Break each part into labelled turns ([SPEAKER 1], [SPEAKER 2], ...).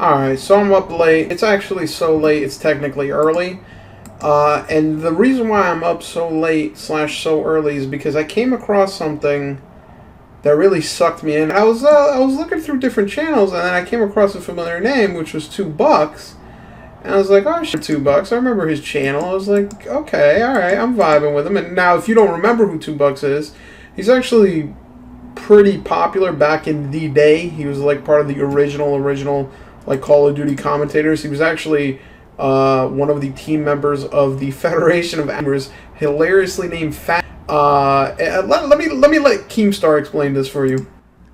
[SPEAKER 1] Alright, so I'm up late. It's actually so late, it's technically early. And the reason why I'm up so late / so early is because I came across something that really sucked me in. I was looking through different channels, and then I came across a familiar name, which was 2 Bucks. And I was like, oh shit, 2 Bucks. I remember his channel. I was like, okay, alright, I'm vibing with him. And now, if you don't remember who 2 Bucks is, he's actually pretty popular back in the day. He was like part of the original like Call of Duty commentators. He was actually one of the team members of the Federation of Gamers, hilariously named Fat. Let me let Keemstar explain this for you.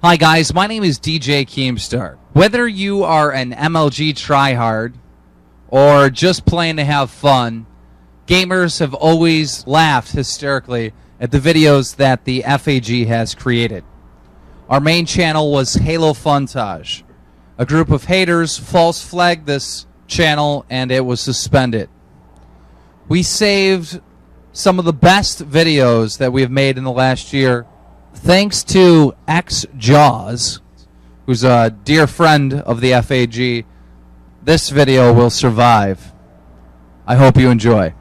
[SPEAKER 2] Hi guys, my name is DJ Keemstar. Whether you are an MLG tryhard or just playing to have fun, gamers have always laughed hysterically at the videos that the FAG has created. Our main channel was Halo Funtage. A group of haters false flagged this channel and it was suspended. We saved some of the best videos that we have made in the last year thanks to XJaws, who's a dear friend of the FAG. This video will survive. I hope you enjoy.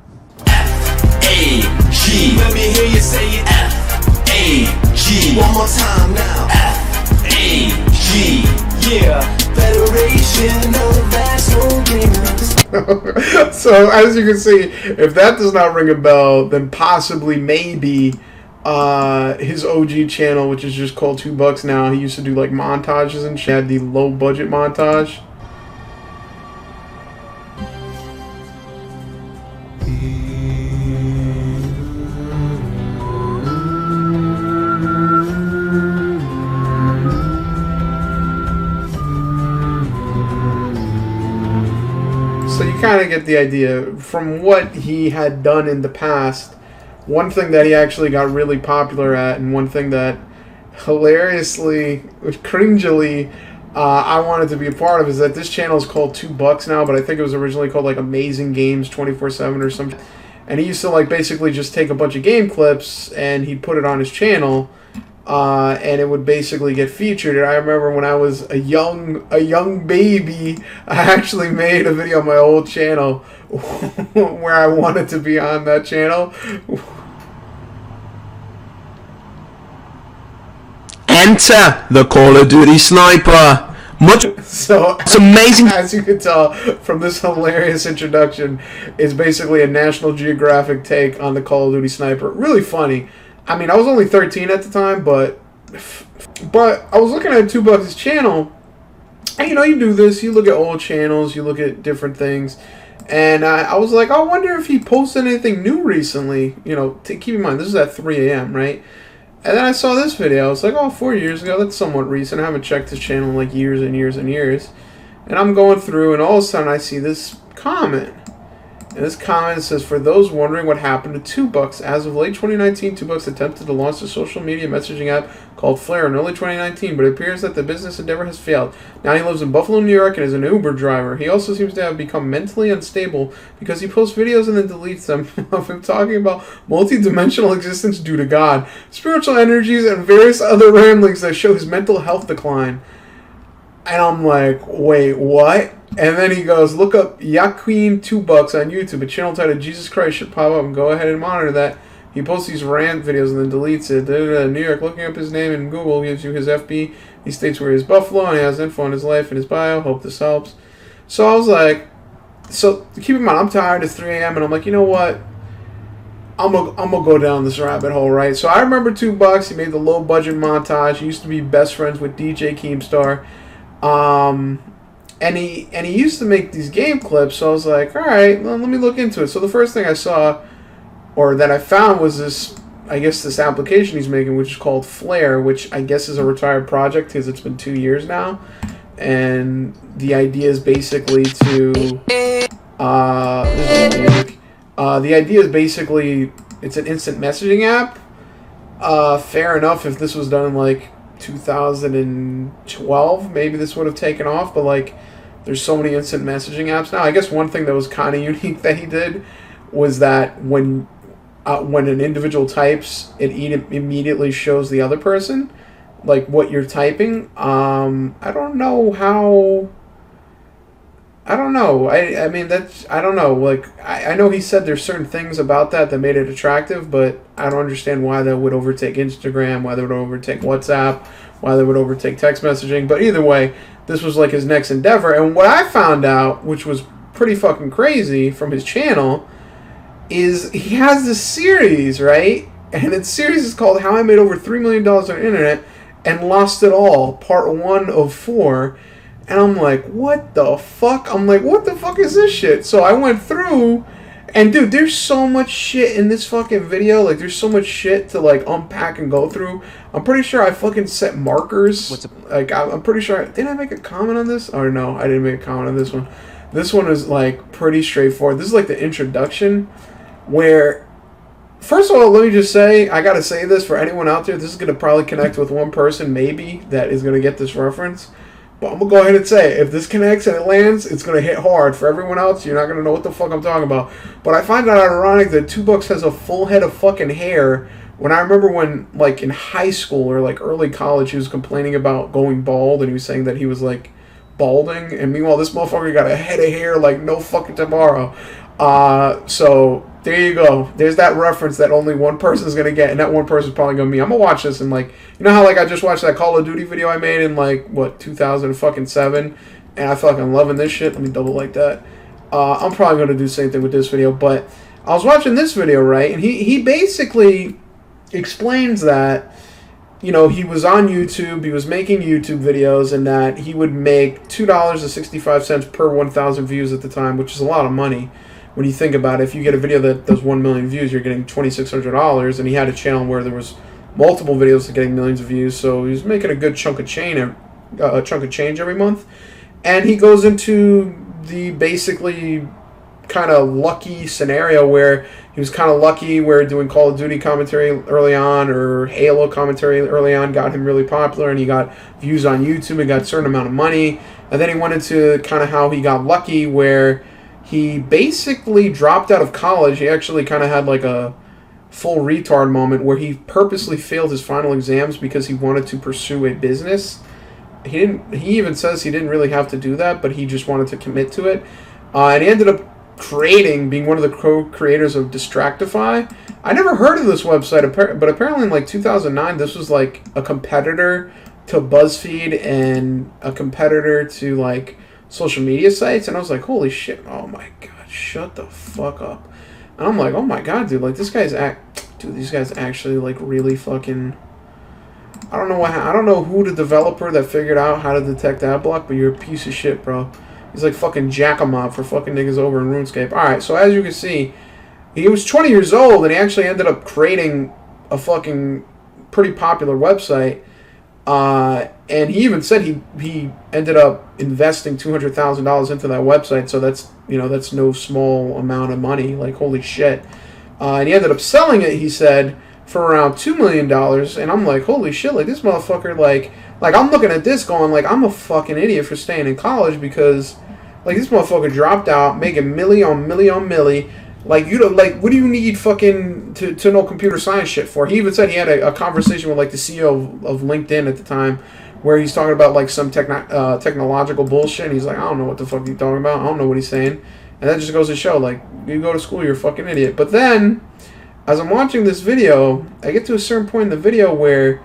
[SPEAKER 2] F-A-G. Let me hear you say it. F-A-G. One more time now. F-A-G. Yeah. Federation of Asshole Gamers.
[SPEAKER 1] So, as you can see, if that does not ring a bell, then possibly, maybe, his OG channel, which is just called 2 Bucks now, he used to do, like, montages and shit. Had the low-budget montage. So you kind of get the idea. From what he had done in the past, one thing that he actually got really popular at, and one thing that hilariously, cringily, I wanted to be a part of, is that this channel is called 2 Bucks now, but I think it was originally called like Amazing Games 24/7 or something. And he used to like basically just take a bunch of game clips and he'd put it on his channel. And it would basically get featured. And I remember when I was a young baby, I actually made a video on my old channel where I wanted to be on that channel.
[SPEAKER 3] Enter the Call of Duty sniper.
[SPEAKER 1] So
[SPEAKER 3] it's amazing.
[SPEAKER 1] As you can tell from this hilarious introduction, is basically a National Geographic take on the Call of Duty sniper. Really funny. I mean, I was only 13 at the time, but I was looking at 2 Bucks' channel, and you know, you do this, you look at old channels, you look at different things, and I was like, I wonder if he posted anything new recently, you know, keep in mind, this is at 3 a.m., right? And then I saw this video, I was like, oh, 4 years ago, that's somewhat recent, I haven't checked his channel in like years and years and years, and I'm going through, and all of a sudden I see this comment. And this comment says, for those wondering what happened to 2 Bucks, as of late 2019, 2 Bucks attempted to launch a social media messaging app called Flare in early 2019, but it appears that the business endeavor has failed. Now he lives in Buffalo, New York, and is an Uber driver. He also seems to have become mentally unstable because he posts videos and then deletes them of him talking about multi-dimensional existence due to God, spiritual energies, and various other ramblings that show his mental health decline. And I'm like, wait, what? And then he goes, look up Yaqueen 2 Bucks on YouTube. A channel titled Jesus Christ should pop up, and go ahead and monitor that. He posts these rant videos and then deletes it. New York, looking up his name in Google gives you his FB. He states where he is Buffalo, and he has info on his life and his bio. Hope this helps. So I was like, so keep in mind, I'm tired. It's 3 a.m. and I'm like, you know what? I'm gonna go down this rabbit hole, right? So I remember 2 Bucks. He made the low budget montage. He used to be best friends with DJ Keemstar. And he used to make these game clips, so I was like, alright, well, let me look into it. So the first thing I saw, or that I found, was this, I guess, this application he's making, which is called Flare, which I guess is a retired project, because it's been 2 years now. And the idea is basically to, the idea is basically, it's an instant messaging app. Fair enough, if this was done in, like, 2012, maybe this would have taken off, but like, there's so many instant messaging apps now. I guess one thing that was kind of unique that he did was that when an individual types, it immediately shows the other person, like, what you're typing. I don't know how I don't know. I mean, that's, I don't know. Like, I know he said there's certain things about that made it attractive, but I don't understand why that would overtake Instagram, why that would overtake WhatsApp, why that would overtake text messaging. But either way, this was like his next endeavor. And what I found out, which was pretty fucking crazy from his channel, is he has this series, right? And its series is called How I Made Over $3 Million on the Internet and Lost It All, part 1 of 4. And I'm like, what the fuck? I'm like, what the fuck is this shit? So I went through, and dude, there's so much shit in this fucking video. Like, there's so much shit to, like, unpack and go through. I'm pretty sure I fucking set markers. Like, I'm pretty sure, did I make a comment on this? Or no, I didn't make a comment on this one. This one is, like, pretty straightforward. This is, like, the introduction, where, first of all, let me just say, I gotta say this for anyone out there, this is gonna probably connect with one person, maybe, that is gonna get this reference. But I'm going to go ahead and say, if this connects and it lands, it's going to hit hard. For everyone else, you're not going to know what the fuck I'm talking about. But I find it ironic that 2Bucks has a full head of fucking hair. When I remember when, like, in high school or, like, early college, he was complaining about going bald. And he was saying that he was, like, balding. And meanwhile, this motherfucker got a head of hair like no fucking tomorrow. So there you go. There's that reference that only one person's gonna get, and that one person's probably gonna be me. I'm gonna watch this and, like, you know how, like, I just watched that Call of Duty video I made in, like, what, 2007, and I fucking loving this shit. Let me double like that. I'm probably gonna do the same thing with this video, but I was watching this video, right, and he basically explains that, you know, he was on YouTube, he was making YouTube videos, and that he would make $2.65 per 1,000 views at the time, which is a lot of money. When you think about it, if you get a video that does 1 million views, you're getting $2,600, and he had a channel where there was multiple videos getting millions of views, so he was making a good chunk of change every month. And he goes into the basically kind of lucky scenario where he was kind of lucky where doing Call of Duty commentary early on or Halo commentary early on got him really popular, and he got views on YouTube and got a certain amount of money. And then he went into kind of how he got lucky where he basically dropped out of college. He actually kind of had like a full retard moment where he purposely failed his final exams because he wanted to pursue a business. He even says he didn't really have to do that, but he just wanted to commit to it. And he ended up being one of the co-creators of Distractify. I never heard of this website, but apparently in like 2009, this was like a competitor to BuzzFeed and a competitor to like social media sites, and I was like, holy shit, oh my god, shut the fuck up. And I'm like, oh my god, dude, like, these guys actually, like, really fucking, I don't know who the developer that figured out how to detect ad block, but you're a piece of shit, bro. He's like fucking Jackamob for fucking niggas over in RuneScape. Alright, so as you can see, he was 20 years old, and he actually ended up creating a fucking pretty popular website. And he even said he ended up investing $200,000 into that website, so that's, you know, that's no small amount of money, like, holy shit. And he ended up selling it, he said, for around $2 million, and I'm like, holy shit, like, this motherfucker, like, I'm looking at this going, like, I'm a fucking idiot for staying in college because, like, this motherfucker dropped out, making milli on milli on milli. Like, you know, like, what do you need fucking to know computer science shit for? He even said he had a conversation with, like, the CEO of LinkedIn at the time where he's talking about, like, some technological bullshit, and he's like, I don't know what the fuck he's talking about. I don't know what he's saying. And that just goes to show, like, you go to school, you're a fucking idiot. But then, as I'm watching this video, I get to a certain point in the video where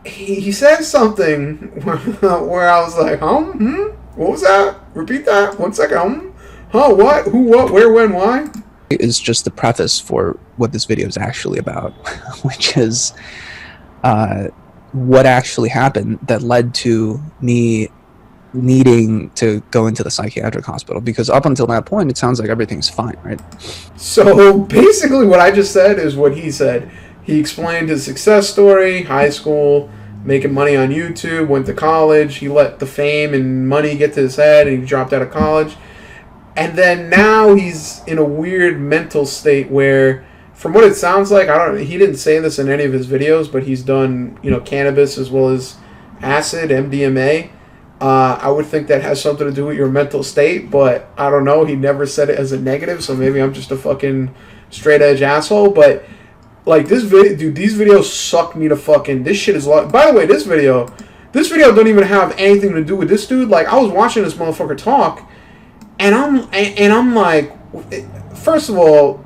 [SPEAKER 1] he says something where I was like, what was that? Repeat that? 1 second, Huh, what? Who, what, where, when, why?
[SPEAKER 4] Is just the preface for what this video is actually about, which is what actually happened that led to me needing to go into the psychiatric hospital, because up until that point it sounds like everything's fine, right?
[SPEAKER 1] So basically what I just said is what he said. He explained his success story, high school, making money on YouTube, went to college, he let the fame and money get to his head, and he dropped out of college. And then now he's in a weird mental state where, from what it sounds like, he didn't say this in any of his videos, but he's done, you know, cannabis as well as acid, MDMA. I would think that has something to do with your mental state, but I don't know. He never said it as a negative, so maybe I'm just a fucking straight edge asshole. But like this video, dude, these videos suck me to fucking. This shit is like. By the way, this video don't even have anything to do with this dude. Like, I was watching this motherfucker talk, I'm like, first of all,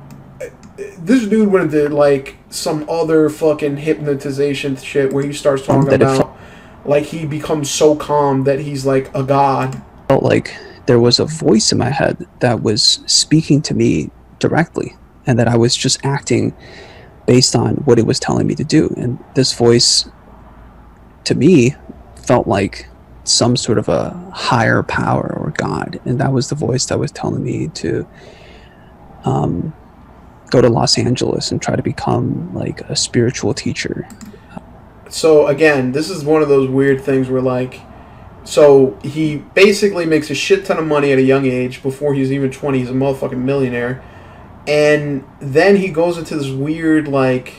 [SPEAKER 1] this dude went into like some other fucking hypnotization shit where he starts talking
[SPEAKER 4] that it
[SPEAKER 1] about like he becomes so calm that he's like a god.
[SPEAKER 4] felt like there was a voice in my head that was speaking to me directly, and that I was just acting based on what it was telling me to do. And this voice, to me, felt like some sort of a higher power or God, and that was the voice that was telling me to go to Los Angeles and try to become like a spiritual teacher.
[SPEAKER 1] So again, this is one of those weird things where like, so he basically makes a shit ton of money at a young age. Before he's even 20, he's a motherfucking millionaire. And then he goes into this weird like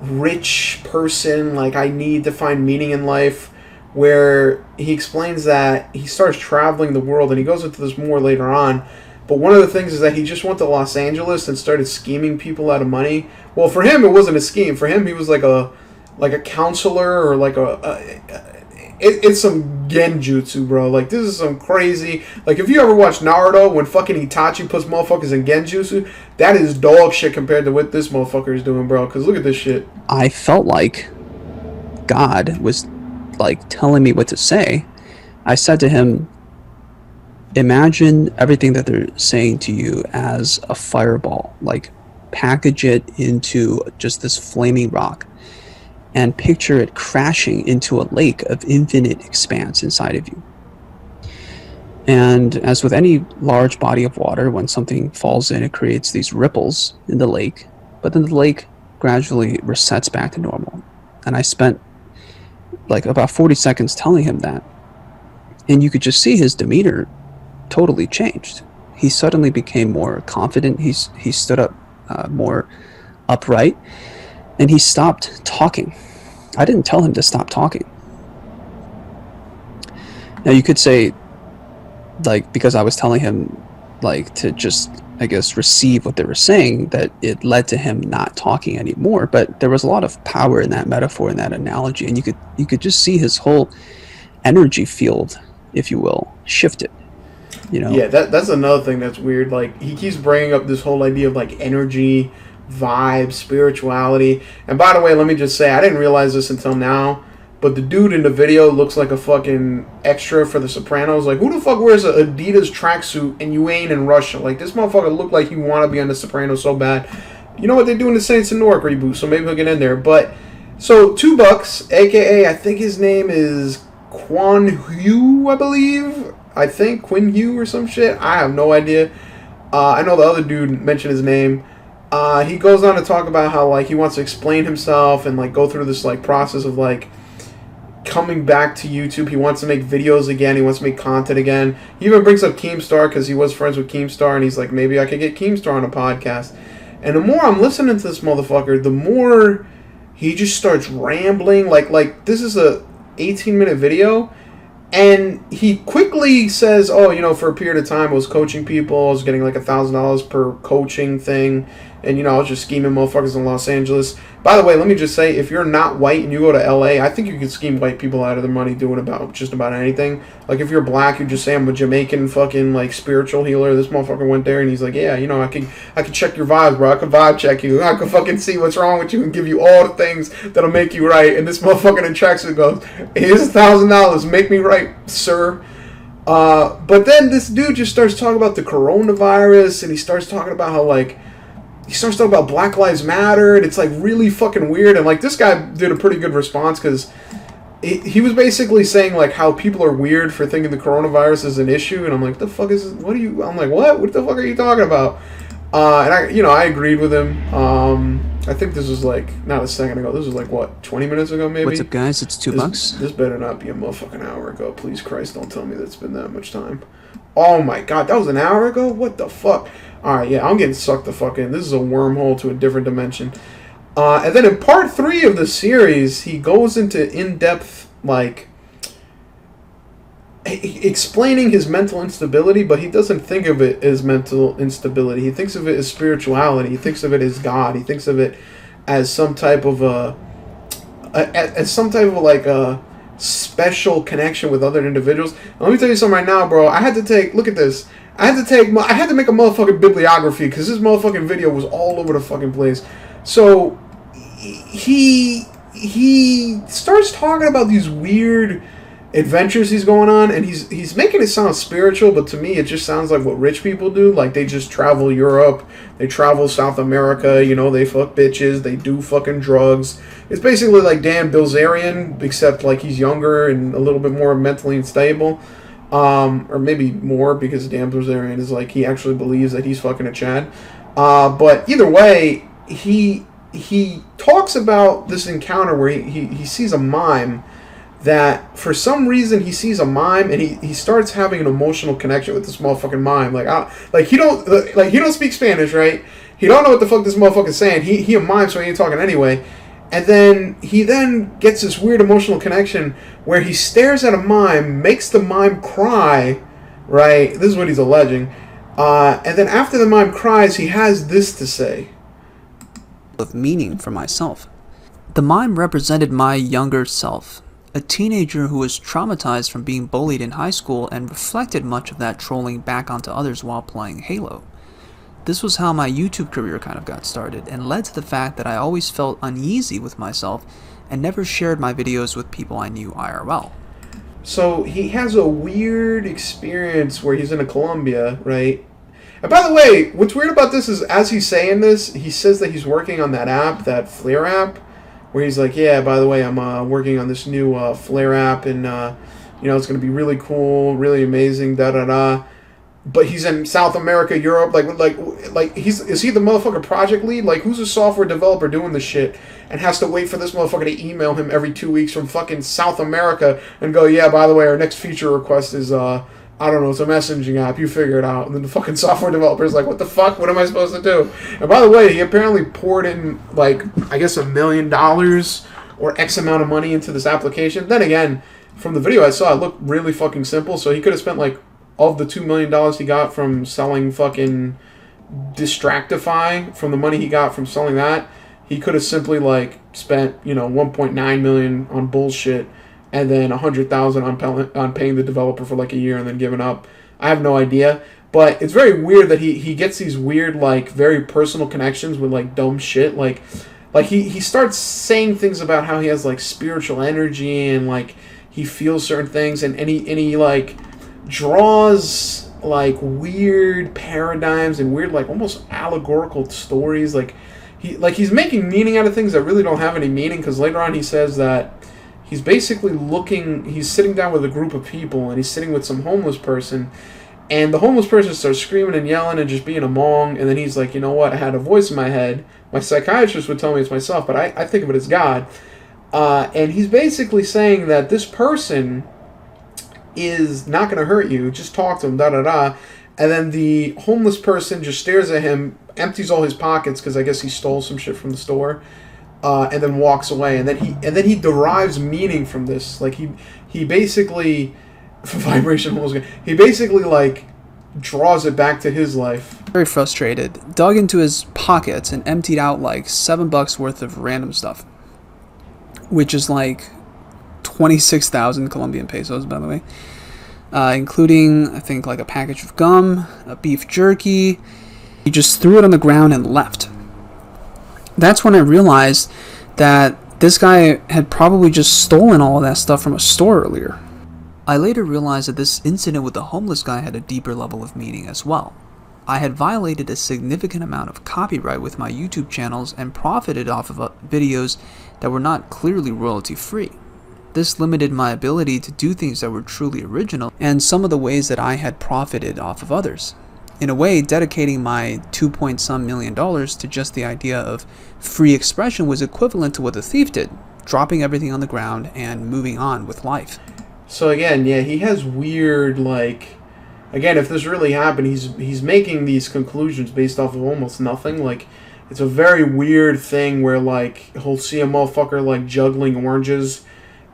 [SPEAKER 1] rich person, like I need to find meaning in life, where he explains that he starts traveling the world, and he goes into this more later on. But one of the things is that he just went to Los Angeles and started scheming people out of money. Well, for him, it wasn't a scheme. For him, he was like a counselor or like it's some genjutsu, bro. Like, this is some crazy... Like, if you ever watched Naruto, when fucking Itachi puts motherfuckers in genjutsu, that is dog shit compared to what this motherfucker is doing, bro. Because look at this shit.
[SPEAKER 4] I felt like God was like telling me what to say. I said to him, imagine everything that they're saying to you as a fireball. Like, package it into just this flaming rock and picture it crashing into a lake of infinite expanse inside of you. And as with any large body of water, when something falls in, it creates these ripples in the lake, but then the lake gradually resets back to normal. And I spent like about 40 seconds telling him that, and you could just see his demeanor totally changed. He suddenly became more confident. He stood up more upright, and he stopped talking. I didn't tell him to stop talking. Now you could say, like, because I was telling him like to just, I guess, receive what they were saying, that it led to him not talking anymore. But there was a lot of power in that metaphor, in that analogy, and you could just see his whole energy field, if you will, shifted. You know?
[SPEAKER 1] Yeah, that's another thing that's weird. Like, he keeps bringing up this whole idea of like energy, vibe, spirituality. And by the way, let me just say, I didn't realize this until now, but the dude in the video looks like a fucking extra for The Sopranos. Like, who the fuck wears an Adidas tracksuit and you ain't in Russia? Like, this motherfucker looked like he want to be on The Sopranos so bad. You know what they do in the Saints and Newark reboot, so maybe he'll get in there. But, so, $2, aka, I think his name is Quan Hu, I believe. I think Quinn Hugh or some shit. I have no idea. I know the other dude mentioned his name. He goes on to talk about how like he wants to explain himself and like go through this like process of like coming back to YouTube. He wants to make videos again. He wants to make content again. He even brings up Keemstar because he was friends with Keemstar, and he's like, maybe I could get Keemstar on a podcast. And the more I'm listening to this motherfucker, the more he just starts rambling. Like this is a 18-minute video. And he quickly says, oh, you know, for a period of time I was coaching people. I was getting like $1,000 per coaching thing. And, you know, I was just scheming motherfuckers in Los Angeles. By the way, let me just say, if you're not white and you go to LA, I think you can scheme white people out of their money doing just about anything. Like, if you're black, you just say, I'm a Jamaican fucking, like, spiritual healer. This motherfucker went there and he's like, yeah, you know, I can check your vibes, bro. I can vibe check you. I can fucking see what's wrong with you and give you all the things that'll make you right. And this motherfucker in tracksuit goes, here's $1,000. Make me right, sir. But then this dude just starts talking about the coronavirus, and he starts talking about how, like, he starts talking about Black Lives Matter, and it's like really fucking weird. And like, this guy did a pretty good response because he was basically saying like how people are weird for thinking the coronavirus is an issue. And I'm like, the fuck is this? I'm like, what the fuck are you talking about? And I agreed with him. I think this was like not a second ago. This was like what, 20 minutes ago maybe.
[SPEAKER 4] What's up, guys? It's $2.
[SPEAKER 1] This better not be a motherfucking hour ago. Please Christ, don't tell me that's been that much time. Oh my god, that was an hour ago? What the fuck? Alright, yeah, I'm getting sucked the fuck in. This is a wormhole to a different dimension. And then in part 3 of the series, he goes into in-depth, like, explaining his mental instability, but he doesn't think of it as mental instability. He thinks of it as spirituality. He thinks of it as God. He thinks of it as some type of a special connection with other individuals. And let me tell you something right now, bro. Look at this. I had to make a motherfucking bibliography because this motherfucking video was all over the fucking place. So he starts talking about these weird adventures he's going on, and he's making it sound spiritual, but to me it just sounds like what rich people do. Like, they just travel Europe, they travel South America, you know, they fuck bitches, they do fucking drugs. It's basically like Dan Bilzerian, except like he's younger and a little bit more mentally unstable. Or maybe more, because Dan Bilzerian is like, he actually believes that he's fucking a Chad. But either way, he talks about this encounter where he sees a mime, that for some reason he sees a mime and he starts having an emotional connection with this motherfucking mime. Like he don't speak Spanish, right? He don't know what the fuck this motherfucker's saying. He a mime, so he ain't talking anyway. And then he gets this weird emotional connection where he stares at a mime, makes the mime cry, right? This is what he's alleging. And then after the mime cries, he has this to say.
[SPEAKER 4] Of meaning for myself. The mime represented my younger self, a teenager who was traumatized from being bullied in high school and reflected much of that trolling back onto others while playing Halo. This was how my YouTube career kind of got started, and led to the fact that I always felt uneasy with myself and never shared my videos with people I knew IRL.
[SPEAKER 1] So he has a weird experience where he's in Colombia, right? And by the way, what's weird about this is, as he's saying this, he says that he's working on that app, that Flare app, where he's like, yeah, by the way, I'm working on this new Flare app, and you know, it's going to be really cool, really amazing, da-da-da. But he's in South America, Europe, like is he the motherfucker project lead? Like, who's a software developer doing this shit and has to wait for this motherfucker to email him every 2 weeks from fucking South America and go, yeah, by the way, our next feature request is, I don't know, it's a messaging app, you figure it out. And then the fucking software developer's like, what the fuck, what am I supposed to do? And by the way, he apparently poured in, like, I guess $1 million or X amount of money into this application. Then again, from the video I saw, it looked really fucking simple, so he could have spent, like, of the $2 million he got from selling fucking Distractify, from the money he got from selling that, he could have simply, like, spent, you know, $1.9 million on bullshit, and then $100,000 on paying the developer for like a year and then giving up. I have no idea. But it's very weird that he gets these weird, like, very personal connections with, like, dumb shit. Like he starts saying things about how he has, like, spiritual energy and, like, he feels certain things, and he like, draws, like, weird paradigms and weird, like, almost allegorical stories. Like, he's making meaning out of things that really don't have any meaning, because later on he says that he's basically he's sitting down with a group of people, and he's sitting with some homeless person, and the homeless person starts screaming and yelling and just being a mong, and then he's like, you know what, I had a voice in my head. My psychiatrist would tell me it's myself, but I think of it as God. And he's basically saying that this person is not going to hurt you, just talk to him, da-da-da. And then the homeless person just stares at him, empties all his pockets, because I guess he stole some shit from the store, and then walks away. And then he derives meaning from this. Like, he basically vibration homeless guy. He basically, like, draws it back to his life.
[SPEAKER 4] Very frustrated, dug into his pockets and emptied out like $7 worth of random stuff, which is like 26,000 Colombian pesos, by the way, including, I think, like a package of gum, a beef jerky. He just threw it on the ground and left. That's when I realized that this guy had probably just stolen all of that stuff from a store earlier. I later realized that this incident with the homeless guy had a deeper level of meaning as well. I had violated a significant amount of copyright with my YouTube channels and profited off of videos that were not clearly royalty free. This limited my ability to do things that were truly original and some of the ways that I had profited off of others. In a way, dedicating my $2 million to just the idea of free expression was equivalent to what the thief did, dropping everything on the ground and moving on with life.
[SPEAKER 1] So again, yeah, he has weird, like, again, if this really happened, he's making these conclusions based off of almost nothing. Like, it's a very weird thing where, like, he'll see a motherfucker, like, juggling oranges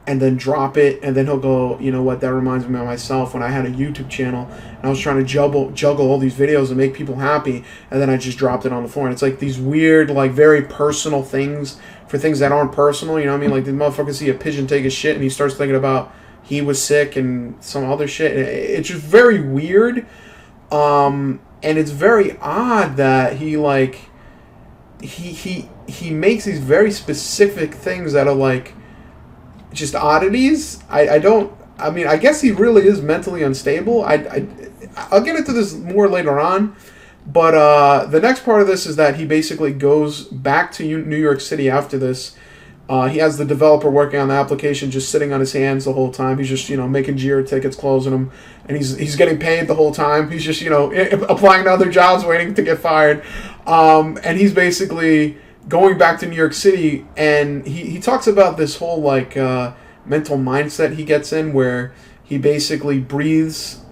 [SPEAKER 1] and then drop it, and then he'll go, you know what, that reminds me of myself when I had a YouTube channel and I was trying to juggle all these videos and make people happy, and then I just dropped it on the floor. And it's like these weird, like, very personal things for things that aren't personal, you know what I mean? Like, the motherfucker see a pigeon take a shit and he starts thinking about he was sick and some other shit. It's just very weird. And it's very odd that he like he makes these very specific things that are like just oddities. I mean, I guess he really is mentally unstable. I'll get into this more later on. But the next part of this is that he basically goes back to New York City after this. He has the developer working on the application just sitting on his hands the whole time. He's just, making Jira tickets, closing them, and he's getting paid the whole time. He's just, applying to other jobs, waiting to get fired. And he's basically going back to New York City, and he talks about this whole, like, mental mindset he gets in where he basically breathes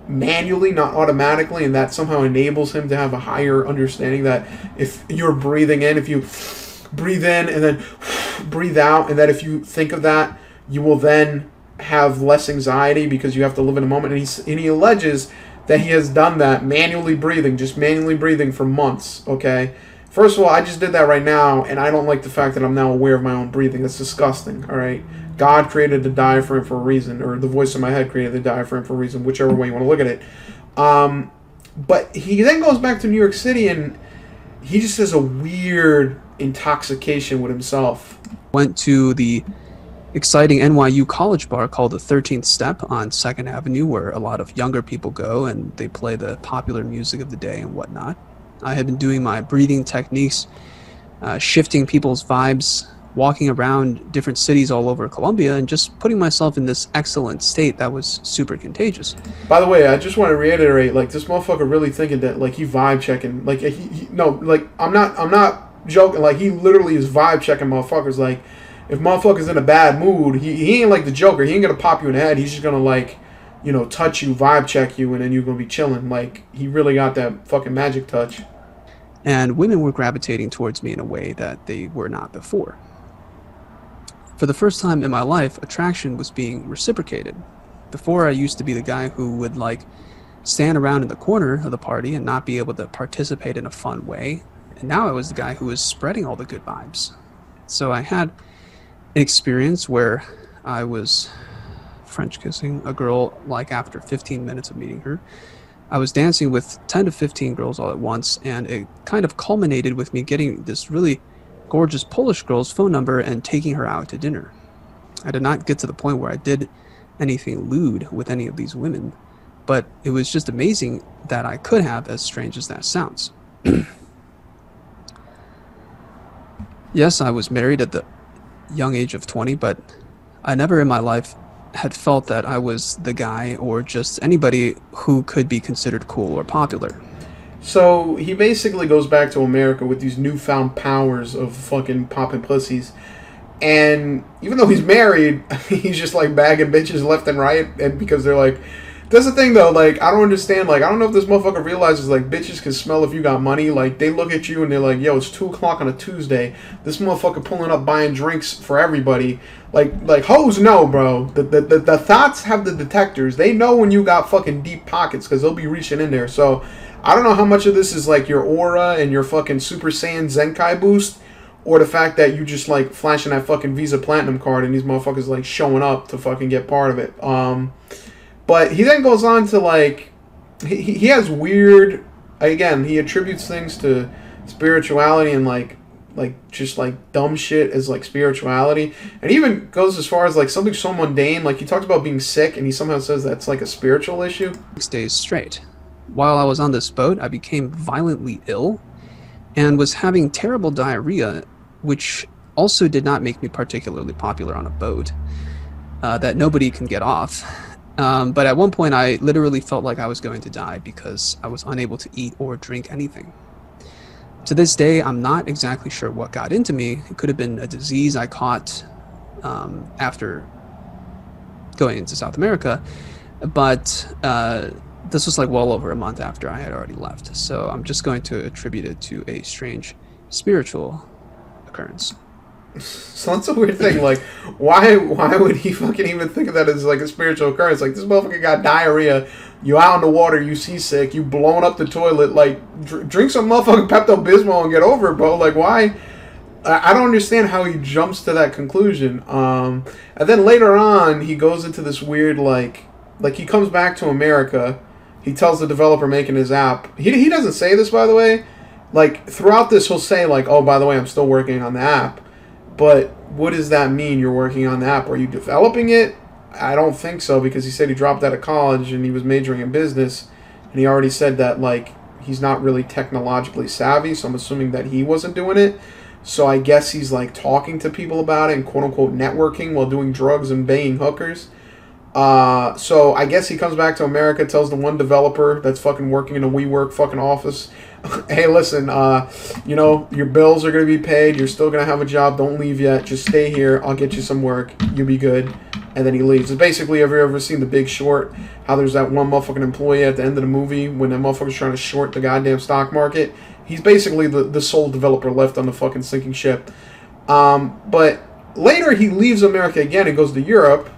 [SPEAKER 1] manually, not automatically, and that somehow enables him to have a higher understanding that if you're breathing in, if you breathe in and then breathe out, and that if you think of that, you will then have less anxiety because you have to live in a moment. And he alleges that he has done that manually breathing for months. Okay, first of all, I just did that right now, and I don't like the fact that I'm now aware of my own breathing. That's disgusting. All right, God created the diaphragm for a reason, or the voice in my head created the diaphragm for a reason, whichever way you want to look at it. But he then goes back to New York City, and he just has a weird intoxication with himself.
[SPEAKER 4] Went to the exciting NYU college bar called the 13th Step on 2nd Avenue, where a lot of younger people go and they play the popular music of the day and whatnot. I had been doing my breathing techniques, shifting people's vibes, walking around different cities all over Colombia, and just putting myself in this excellent state that was super contagious.
[SPEAKER 1] By the way, I just want to reiterate, like, this motherfucker really thinking that, like, he vibe checking. Like, I'm not joking. Like, he literally is vibe checking motherfuckers. Like, if motherfucker's in a bad mood, he ain't like the Joker. He ain't gonna pop you in the head. He's just gonna, like, touch you, vibe check you, and then you're gonna be chilling. Like, he really got that fucking magic touch.
[SPEAKER 4] And women were gravitating towards me in a way that they were not before. For the first time in my life, attraction was being reciprocated. Before, I used to be the guy who would, like, stand around in the corner of the party and not be able to participate in a fun way. And now I was the guy who was spreading all the good vibes. So I had an experience where I was French kissing a girl, like, after 15 minutes of meeting her. I was dancing with 10 to 15 girls all at once, and it kind of culminated with me getting this really gorgeous Polish girl's phone number and taking her out to dinner. I did not get to the point where I did anything lewd with any of these women, but it was just amazing that I could have, as strange as that sounds. Yes, I was married at the young age of 20, but I never in my life had felt that I was the guy or just anybody who could be considered cool or popular.
[SPEAKER 1] So he basically goes back to America with these newfound powers of fucking popping pussies. And even though he's married, he's just like bagging bitches left and right. And because they're like, that's the thing though, like, I don't understand. Like, I don't know if this motherfucker realizes, like, bitches can smell if you got money. Like, they look at you and they're like, yo, it's 2 o'clock on a Tuesday. This motherfucker pulling up buying drinks for everybody. Like hoes know, bro. The thoughts have the detectors. They know when you got fucking deep pockets because they'll be reaching in there. So I don't know how much of this is like your aura and your fucking Super Saiyan Zenkai boost, or the fact that you just like flashing that fucking Visa Platinum card and these motherfuckers like showing up to fucking get part of it. But he then goes on to like, he has weird, again, he attributes things to spirituality and like just like dumb shit as like spirituality, and he even goes as far as like something so mundane, like he talks about being sick and he somehow says that's like a spiritual issue.
[SPEAKER 4] 6 days straight. While I was on this boat, I became violently ill and was having terrible diarrhea, which also did not make me particularly popular on a boat that nobody can get off. But at one point, I literally felt like I was going to die because I was unable to eat or drink anything. To this day, I'm not exactly sure what got into me. It could have been a disease I caught after going into South America, but this was like well over a month after I had already left. So I'm just going to attribute it to a strange spiritual occurrence.
[SPEAKER 1] So that's a weird thing. Like, why would he fucking even think of that as like a spiritual occurrence? Like, this motherfucker got diarrhea. You out in the water, you seasick, you blowing up the toilet. Like, drink some motherfucking Pepto-Bismol and get over it, bro. Like, why? I don't understand how he jumps to that conclusion. And then later on, he goes into this weird like he comes back to America. he tells the developer making his app. He doesn't say this, by the way. Like, throughout this, he'll say, like, oh, by the way, I'm still working on the app. But what does that mean, you're working on the app? Are you developing it? I don't think so, because he said he dropped out of college and he was majoring in business. And he already said that, like, he's not really technologically savvy, so I'm assuming that he wasn't doing it. So I guess he's, like, talking to people about it and quote-unquote networking while doing drugs and banging hookers. So I guess he comes back to America, tells the one developer that's fucking working in a WeWork fucking office, hey, listen, you know, your bills are going to be paid. You're still going to have a job. Don't leave yet. Just stay here. I'll get you some work. You'll be good. And then he leaves. It's basically, have you ever seen The Big Short? How there's that one motherfucking employee at the end of the movie when that motherfucker's trying to short the goddamn stock market? He's basically the sole developer left on the fucking sinking ship. But later he leaves America again and goes to Europe.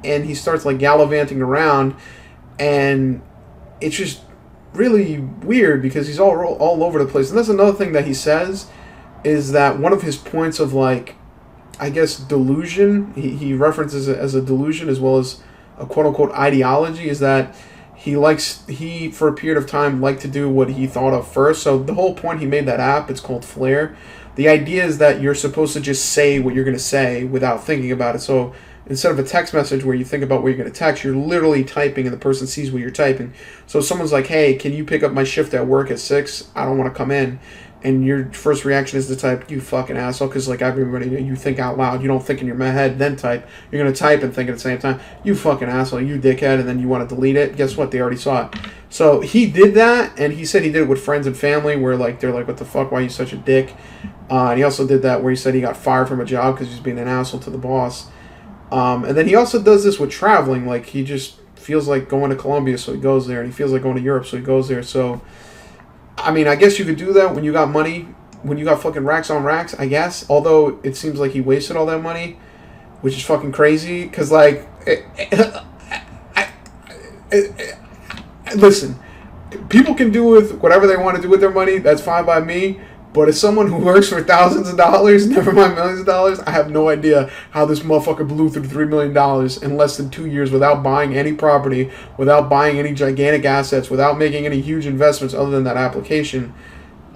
[SPEAKER 1] And he starts, like, gallivanting around. And it's just really weird because he's all over the place. And that's another thing that he says, is that one of his points of, like, I guess delusion, he references it as a delusion as well as a quote-unquote ideology, is that he for a period of time liked to do what he thought of first. So the whole point he made that app, it's called Flare. The idea is that you're supposed to just say what you're going to say without thinking about it. So instead of a text message where you think about what you're going to text, you're literally typing and the person sees what you're typing. So if someone's like, hey, can you pick up my shift at work at 6? I don't want to come in. And your first reaction is to type, you fucking asshole, because, like, everybody, you think out loud. You don't think in your head, then type. You're going to type and think at the same time, you fucking asshole, you dickhead, and then you want to delete it. Guess what? They already saw it. So he did that, and he said he did it with friends and family where, like, they're like, what the fuck, why are you such a dick? And he also did that where he said he got fired from a job because he was being an asshole to the boss. And then he also does this with traveling. Like, he just feels like going to Colombia, so he goes there. And he feels like going to Europe, so he goes there. So, I mean, I guess you could do that when you got money, when you got fucking racks on racks, I guess. Although, it seems like he wasted all that money, which is fucking crazy. Because, like, listen, people can do with whatever they want to do with their money. That's fine by me. But as someone who works for thousands of dollars, never mind millions of dollars, I have no idea how this motherfucker blew through $3 million in less than 2 years without buying any property, without buying any gigantic assets, without making any huge investments other than that application.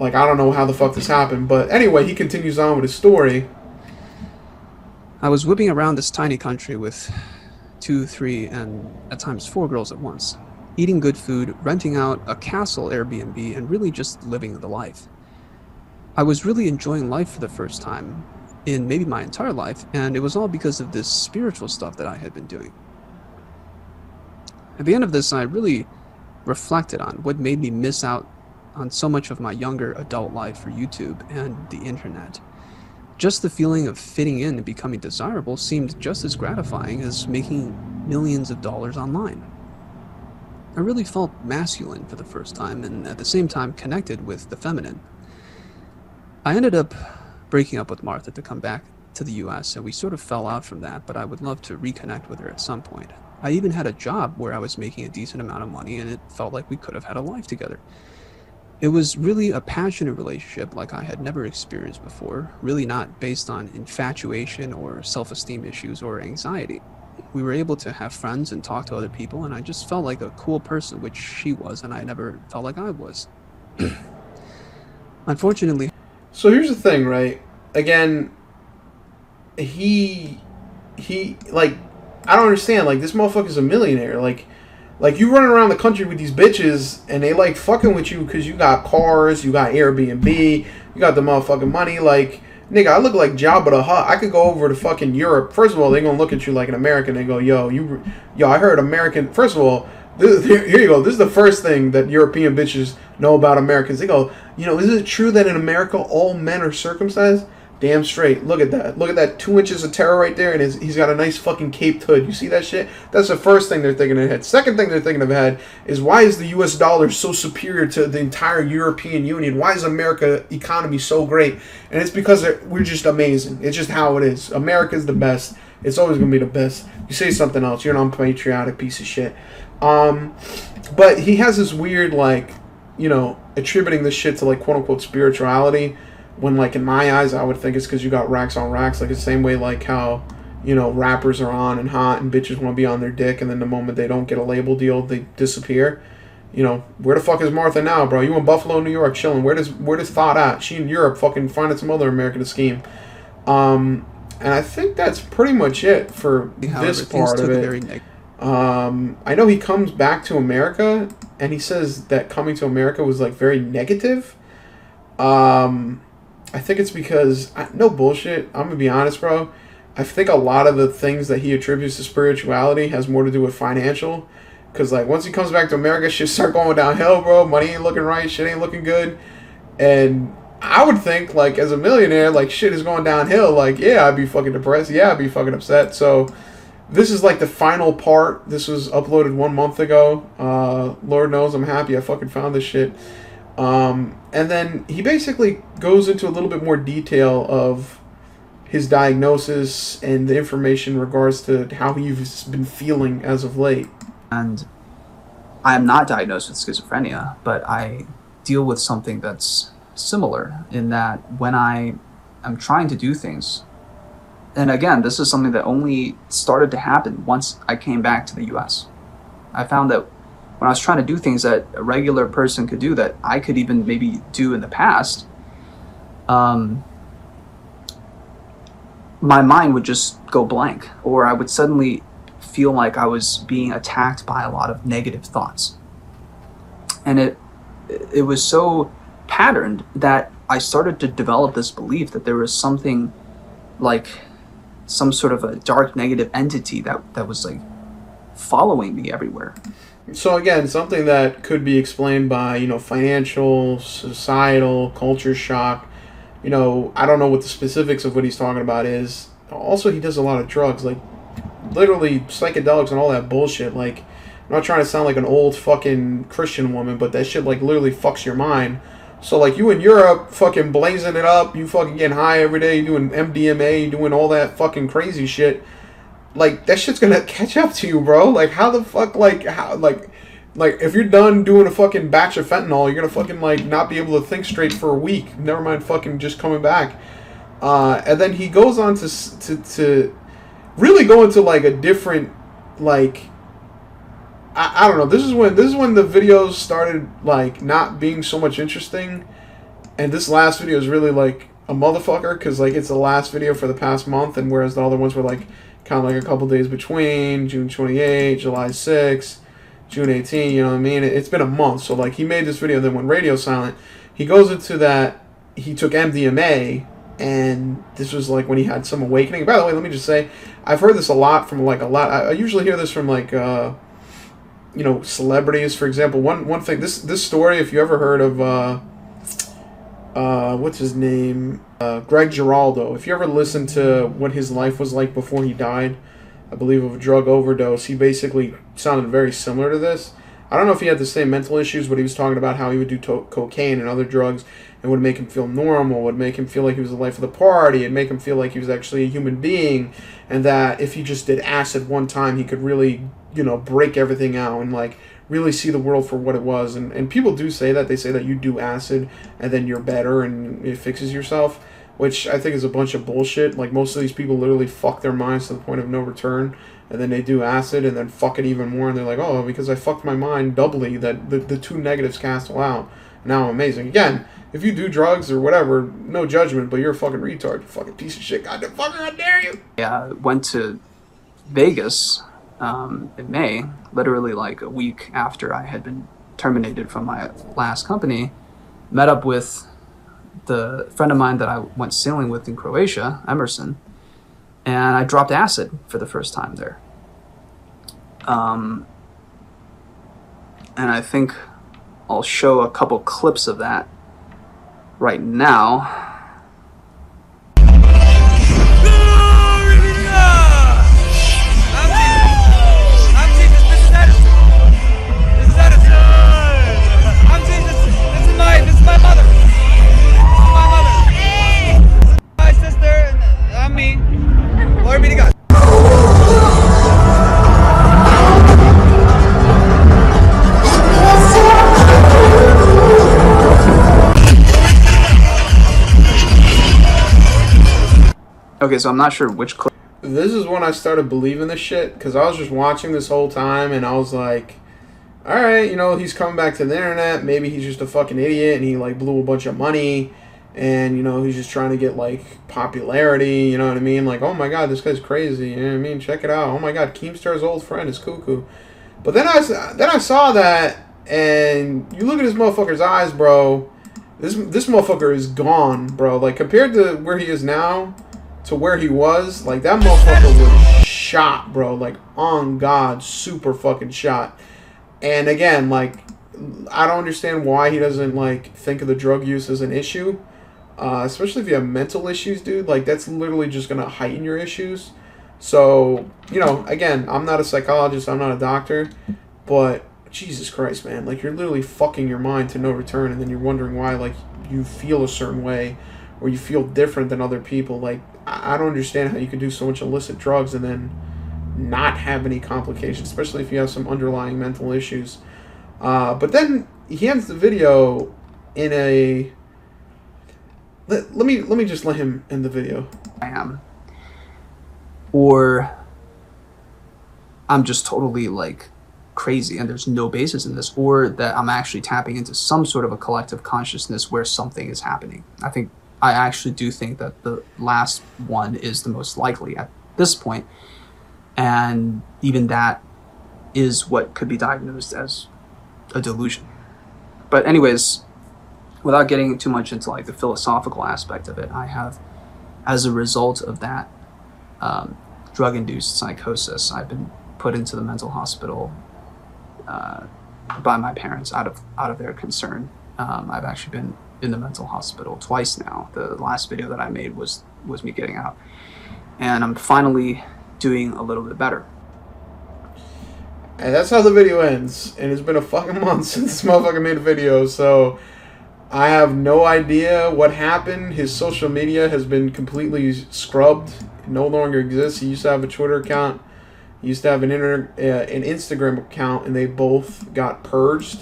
[SPEAKER 1] Like, I don't know how the fuck this happened. But anyway, he continues on with his story.
[SPEAKER 4] I was whipping around this tiny country with 2, 3, and at times 4 girls at once, eating good food, renting out a castle Airbnb, and really just living the life. I was really enjoying life for the first time in maybe my entire life, and it was all because of this spiritual stuff that I had been doing. At the end of this, I really reflected on what made me miss out on so much of my younger adult life for YouTube and the internet. Just the feeling of fitting in and becoming desirable seemed just as gratifying as making millions of dollars online. I really felt masculine for the first time, and at the same time connected with the feminine. I ended up breaking up with Martha to come back to the US, and we sort of fell out from that, but I would love to reconnect with her at some point. I even had a job where I was making a decent amount of money, and it felt like we could have had a life together. It was really a passionate relationship like I had never experienced before, really not based on infatuation or self-esteem issues or anxiety. We were able to have friends and talk to other people, and I just felt like a cool person, which she was, and I never felt like I was. Unfortunately,
[SPEAKER 1] So here's the thing, right? Again, he, like, I don't understand. Like, this motherfucker's a millionaire. Like you running around the country with these bitches, and they like fucking with you because you got cars, you got Airbnb, you got the motherfucking money. Like, nigga, I look like Jabba the Hutt. I could go over to fucking Europe. First of all, they gonna look at you like an American. They go, yo, I heard American. First of all, here you go. This is the first thing that European bitches know about Americans. They go, you know, is it true that in America all men are circumcised? Damn straight. Look at that. Look at that 2 inches of terror right there, and he's got a nice fucking caped hood. You see that shit? That's the first thing they're thinking in their head. Second thing they're thinking of head is, why is the U.S. dollar so superior to the entire European Union? Why is America economy so great? And it's because we're just amazing. It's just how it is. America's the best. It's always going to be the best. You say something else, you're an unpatriotic piece of shit. But he has this weird, like, you know, attributing this shit to, like, quote-unquote spirituality, when, like, in my eyes, I would think it's because you got racks on racks. Like, the same way, like, how, you know, rappers are on and hot and bitches want to be on their dick, and then the moment they don't get a label deal, they disappear. You know, where the fuck is Martha now, bro? You in Buffalo, New York, chilling. Where does Thought at? She in Europe, fucking finding some other American to scheme. And I think that's pretty much it for this part of it. I know he comes back to America, and he says that coming to America was like very negative. I think it's because no bullshit. I'm gonna be honest, bro. I think a lot of the things that he attributes to spirituality has more to do with financial. Because, like, once he comes back to America, shit start going downhill, bro. Money ain't looking right. Shit ain't looking good. And I would think, like, as a millionaire, like, shit is going downhill. Like, yeah, I'd be fucking depressed. Yeah, I'd be fucking upset. So, this is, like, the final part. This was uploaded 1 month ago. Lord knows I'm happy I fucking found this shit. And then he basically goes into a little bit more detail of his diagnosis and the information in regards to how he's been feeling as of late.
[SPEAKER 4] And I am not diagnosed with schizophrenia, but I deal with something that's similar in that when I am trying to do things, and again, this is something that only started to happen once I came back to the US. I found that when I was trying to do things that a regular person could do that I could even maybe do in the past, my mind would just go blank, or I would suddenly feel like I was being attacked by a lot of negative thoughts. And it was so patterned that I started to develop this belief that there was something like some sort of a dark negative entity that was like following me everywhere.
[SPEAKER 1] So again, something that could be explained by, you know, financial, societal, culture shock. You know, I don't know what the specifics of what he's talking about is. Also, he does a lot of drugs, like literally psychedelics and all that bullshit. Like, I'm not trying to sound like an old fucking Christian woman, but that shit like literally fucks your mind. So like you in Europe fucking blazing it up, you fucking getting high every day, you doing MDMA, doing all that fucking crazy shit. Like that shit's gonna catch up to you, bro. Like how the fuck, like how, like if you're done doing a fucking batch of fentanyl, you're gonna fucking like not be able to think straight for a week. Never mind fucking just coming back. And then he goes on to really go into like a different, like, I don't know. This is when the videos started like not being so much interesting, and this last video is really like a motherfucker because like it's the last video for the past month, and whereas the other ones were like kind of like a couple days between June 28, July 6, June 18. You know what I mean? It's been a month, so like he made this video, then went radio silent. He goes into that he took MDMA. And this was like when he had some awakening. By the way, let me just say, I've heard this a lot from like a lot. I usually hear this from like, you know, celebrities. For example, one thing. This story, if you ever heard of, what's his name, Greg Giraldo. If you ever listened to what his life was like before he died, I believe of a drug overdose, he basically sounded very similar to this. I don't know if he had the same mental issues, but he was talking about how he would do cocaine and other drugs. It would make him feel normal, would make him feel like he was the life of the party, it'd make him feel like he was actually a human being, and that if he just did acid one time, he could really, you know, break everything out and, like, really see the world for what it was. And people do say that. They say that you do acid, and then you're better, and it fixes yourself, which I think is a bunch of bullshit. Like, most of these people literally fuck their minds to the point of no return, and then they do acid, and then fuck it even more, and they're like, oh, because I fucked my mind doubly, that the two negatives cancel out. Now I'm amazing. Again, if you do drugs or whatever, no judgment, but you're a fucking retard, you fucking piece of shit. Goddamn fucker, how dare you?
[SPEAKER 4] Yeah, I went to Vegas in May, literally like a week after I had been terminated from my last company, met up with the friend of mine that I went sailing with in Croatia, Emerson, and I dropped acid for the first time there. And I think I'll show a couple clips of that right now. Okay, so I'm not sure which clip.
[SPEAKER 1] This is when I started believing this shit, because I was just watching this whole time, and I was like, all right, you know, he's coming back to the internet. Maybe he's just a fucking idiot and he like blew a bunch of money, and you know he's just trying to get like popularity. You know what I mean? Like, oh my god, this guy's crazy. You know what I mean? Check it out. Oh my god, Keemstar's old friend is cuckoo. But then I saw that, and you look at this motherfucker's eyes, bro. This motherfucker is gone, bro. Like compared to where he is now to where he was, like that motherfucker was shot, bro. Like on God, super fucking shot. And again, like I don't understand why he doesn't like think of the drug use as an issue, especially if you have mental issues, dude. Like that's literally just gonna heighten your issues. So you know, again, I'm not a psychologist, I'm not a doctor, but Jesus Christ, man, like you're literally fucking your mind to no return, and then you're wondering why like you feel a certain way or you feel different than other people. Like I don't understand how you can do so much illicit drugs and then not have any complications, especially if you have some underlying mental issues. But then he ends the video in a. Let me just let him end the video.
[SPEAKER 4] I am, or I'm just totally like crazy and there's no basis in this, or that I'm actually tapping into some sort of a collective consciousness where something is happening. I actually do think that the last one is the most likely at this point. And even that is what could be diagnosed as a delusion. But anyways, without getting too much into like the philosophical aspect of it, I have, as a result of that drug-induced psychosis, I've been put into the mental hospital by my parents out of their concern. I've actually been in the mental hospital twice now. The last video that I made was me getting out, and I'm finally doing a little bit better.
[SPEAKER 1] And that's how the video ends. And it's been a fucking month since this motherfucker made a video, so I have no idea what happened. His social media has been completely scrubbed. It no longer exists. He used to have a Twitter account. He used to have an Instagram account, and they both got purged.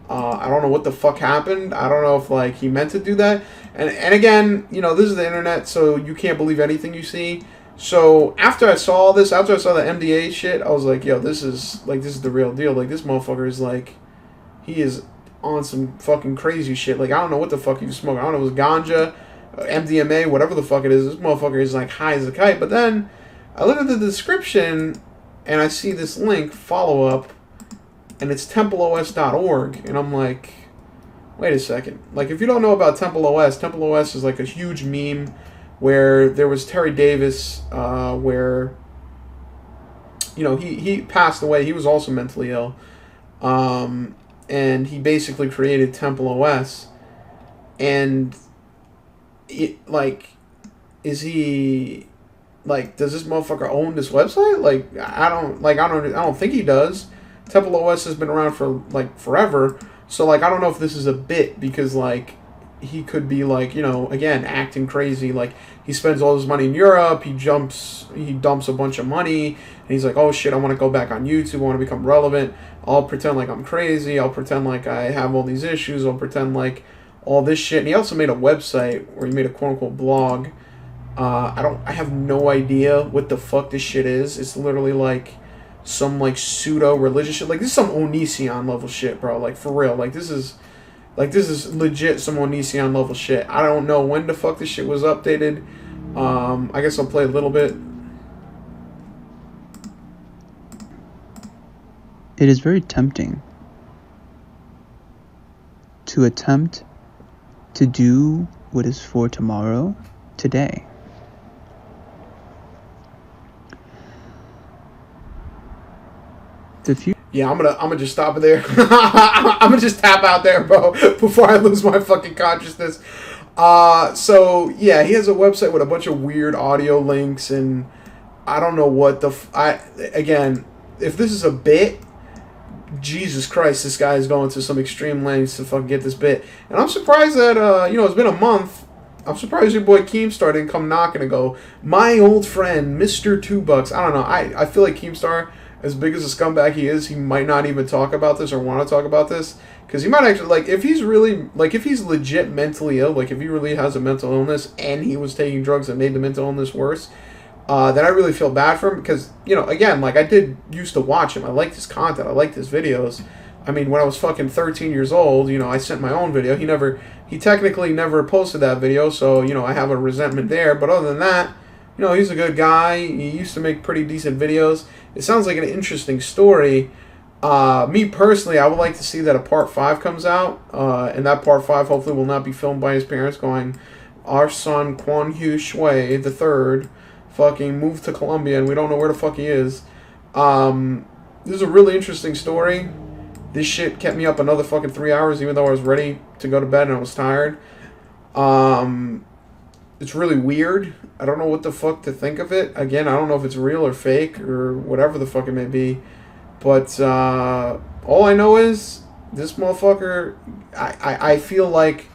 [SPEAKER 1] I don't know what the fuck happened. I don't know if like he meant to do that. And again, you know, this is the internet, so you can't believe anything you see. So after I saw this, after I saw the MDA shit, I was like, yo, this is the real deal. Like this motherfucker is like, he is on some fucking crazy shit. Like I don't know what the fuck he was smoking. I don't know if it was ganja, MDMA, whatever the fuck it is. This motherfucker is like high as a kite. But then I look at the description and I see this link, follow up, and it's templeos.org, and I'm like, wait a second. Like if you don't know about Temple OS is like a huge meme where there was Terry Davis, where, you know, he passed away. He was also mentally ill. And he basically created Temple OS. And, it, like, is he, like, does this motherfucker own this website? Like, I don't think he does. Temple OS has been around for, like, forever. So, like, I don't know if this is a bit, because, like, he could be like, you know, again, acting crazy. Like he spends all his money in Europe, he dumps a bunch of money, and he's like, oh shit, I want to go back on YouTube, I want to become relevant, I'll pretend like I'm crazy, I'll pretend like I have all these issues, I'll pretend like all this shit. And he also made a website where he made a quote unquote blog. I have no idea what the fuck this shit is. It's literally like some like pseudo religious shit. Like this is some Onision level shit, bro. Like for real. Like this is legit some Onision level shit. I don't know when the fuck this shit was updated. I guess I'll play a little bit.
[SPEAKER 5] It is very tempting to attempt to do what is for tomorrow, today.
[SPEAKER 1] Yeah, I'm gonna just stop it there. I'm gonna just tap out there, bro, before I lose my fucking consciousness. So yeah, he has a website with a bunch of weird audio links, and I don't know what the again, if this is a bit, Jesus Christ, this guy is going to some extreme lengths to fucking get this bit. And I'm surprised that you know, it's been a month. I'm surprised your boy Keemstar didn't come knocking and go, my old friend, Mr. $2. I don't know. I feel like Keemstar, as big as a scumbag he is, he might not even talk about this or want to talk about this, because he might actually, like, if he's really, like, if he's legit mentally ill, like, if he really has a mental illness and he was taking drugs that made the mental illness worse, then I really feel bad for him, because, you know, again, like, I did used to watch him. I liked his content. I liked his videos. I mean, when I was fucking 13 years old, you know, I sent my own video. He technically never posted that video, so, you know, I have a resentment there. But other than that, you know, he's a good guy. He used to make pretty decent videos. It sounds like an interesting story. Me personally, I would like to see that a part 5 comes out, and that part 5 hopefully will not be filmed by his parents going, our son Quan Hu Shui the third fucking moved to Colombia and we don't know where the fuck he is. This is a really interesting story. This shit kept me up another fucking 3 hours even though I was ready to go to bed and I was tired. It's really weird. I don't know what the fuck to think of it. Again, I don't know if it's real or fake or whatever the fuck it may be. But all I know is this motherfucker, I feel like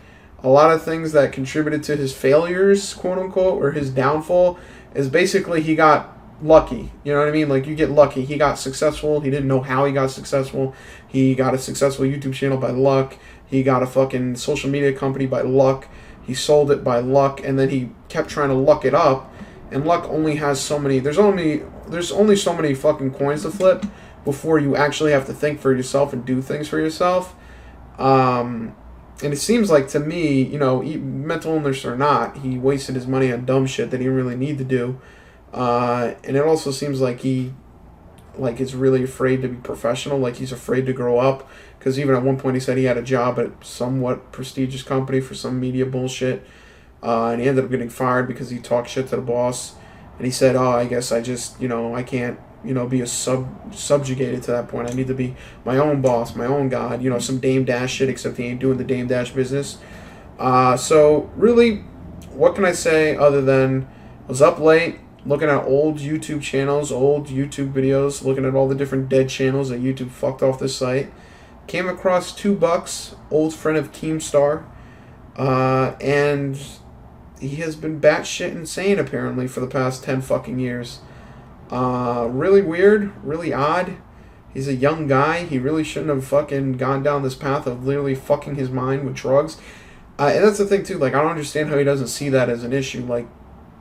[SPEAKER 1] a lot of things that contributed to his failures, quote unquote, or his downfall, is basically he got lucky. You know what I mean? Like, you get lucky. He got successful. He didn't know how he got successful. He got a successful YouTube channel by luck. He got a fucking social media company by luck. He sold it by luck, and then he kept trying to luck it up. And luck only has so many. There's only so many fucking coins to flip before you actually have to think for yourself and do things for yourself. And it seems like, to me, you know, mental illness or not, he wasted his money on dumb shit that he didn't really need to do. And it also seems like he is really afraid to be professional. Like, he's afraid to grow up. Because even at one point he said he had a job at a somewhat prestigious company for some media bullshit. And he ended up getting fired because he talked shit to the boss. And he said, I guess I just, you know, I can't, you know, be subjugated to that point. I need to be my own boss, my own god. You know, some Dame Dash shit, except he ain't doing the Dame Dash business. So, really, what can I say other than I was up late, looking at old YouTube channels, old YouTube videos, looking at all the different dead channels that YouTube fucked off this site. Came across $2, old friend of Keemstar, and he has been batshit insane apparently for the past 10 fucking years. Really weird, really odd. He's a young guy. He really shouldn't have fucking gone down this path of literally fucking his mind with drugs. And that's the thing too. Like, I don't understand how he doesn't see that as an issue. Like,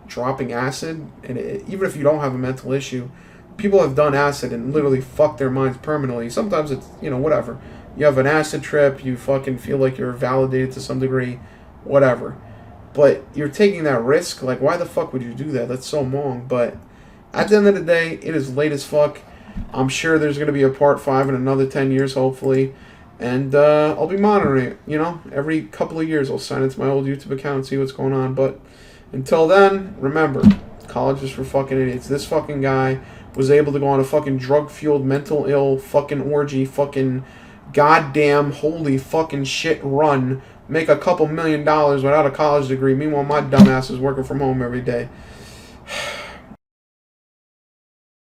[SPEAKER 1] dropping acid, and even if you don't have a mental issue, people have done acid and literally fucked their minds permanently. Sometimes it's, you know, whatever. You have an acid trip, you fucking feel like you're validated to some degree, whatever. But you're taking that risk. Like, why the fuck would you do that? That's so wrong. But at the end of the day, it is late as fuck. I'm sure there's going to be a part 5 in another 10 years, hopefully. And I'll be monitoring it, you know. Every couple of years I'll sign into my old YouTube account and see what's going on. But until then, remember, college is for fucking idiots. This fucking guy was able to go on a fucking drug-fueled, mental ill, fucking orgy, fucking goddamn holy fucking shit run, make a couple $1 million without a college degree. Meanwhile, my dumbass is working from home every day.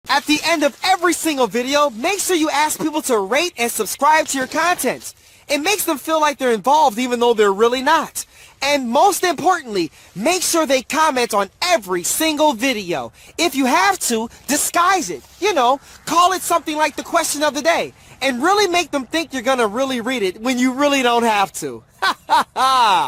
[SPEAKER 6] At the end of every single video, make sure you ask people to rate and subscribe to your content. It makes them feel like they're involved even though they're really not. And most importantly, make sure they comment on every single video. If you have to, disguise it. You know, call it something like the question of the day. And really make them think you're gonna really read it when you really don't have to. Ha ha ha!